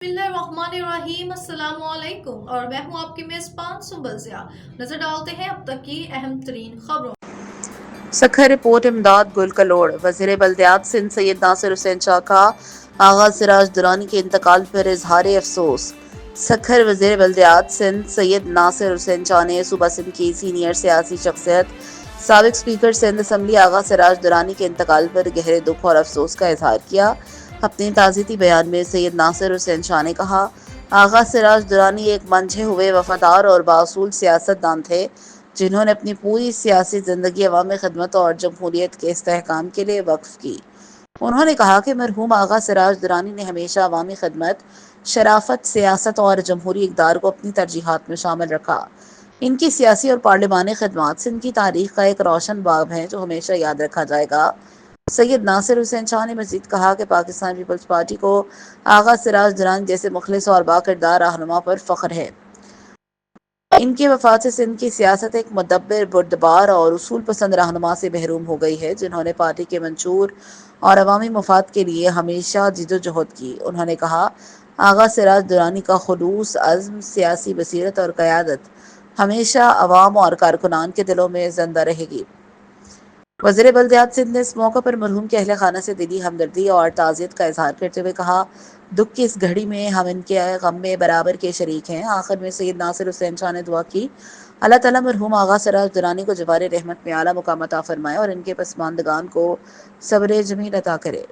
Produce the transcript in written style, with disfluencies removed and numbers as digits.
बिस्मिल्लाहिर्रहमानिर्रहीम अस्सलाम वालेकुम और मैं हूं आपकी मेज़बान सुबज़िया। नजर डालते हैं अब तक की अहम तरीन खबरों। सखर रिपोर्ट इमदाद गुल कलोड़ वज़ीर बल्दियात सिंध सैयद नासिर हुसैन शाह का आगा सिराज दुरानी के इंतकाल पर इजहार अफसोस। सखर वज़ीर बल्दियात सिंध सैयद नासिर हुसैन शाह ने सूबा सिंध की सीनियर सियासी शख्सियत साबिक स्पीकर सिंध असम्बली आगा सिराज दुरानी के इंतकाल पर गहरे दुख और अफसोस का इजहार किया। अपने ताज़ीती बयान में सैयद नासिर हुसैन शाह ने कहा, आगा सिराज दुरानी एक मंझे हुए वफादार और बासूल सियासतदान थे जिन्होंने अपनी पूरी सियासी ज़िंदगी अवामी खिदमत और जमहूरियत के इस्तेहकाम के लिए वक्फ की। उन्होंने कहा कि मरहूम आगा सिराज दुरानी ने हमेशा अवामी खिदमत, शराफत, सियासत और जमहूरी इक़दार को अपनी तरजीहात में शामिल रखा। इनकी सियासी और पार्लिमानी खिदमत सिंध की तारीख का एक रोशन बाब है जो हमेशा याद रखा जाएगा। सैयद नासिर हुसैन शाह ने मज़ीद कहा कि पाकिस्तान पीपल्स पार्टी को आगा सिराज दुरानी जैसे मुखलिस और बाकिरदार रहनुमा पर फ़ख्र है। इनकी वफ़ात से सिंध की सियासत एक मुदब्बिर, बुर्दबार और उसूल पसंद रहनुमा से महरूम हो गई है जिन्होंने पार्टी के मंशूर और अवामी मफाद के लिए हमेशा जिदोजहद की। उन्होंने कहा, आगा सिराज दुरानी का खुलूस, अज़्म, सियासी बसीरत और क़यादत हमेशा अवाम और कारकुनान के दिलों में ज़िंदा रहेगी। वज़ीर बल्दियात सिंध ने इस मौके पर मरहूम के अहले खाना से दिली हमदर्दी और ताज़ियत का इजहार करते हुए कहा, दुख की इस घड़ी में हम इनके गम में बराबर के शरीक हैं। आखिर में सैयद नासिर हुसैन शाह ने दुआ की, अल्लाह ताला मरहूम आगा सिराज दुरानी को जवार रहमत में आला मुकाम अता फरमाए और इनके पसमानदगान को सब्र जमील अता करे।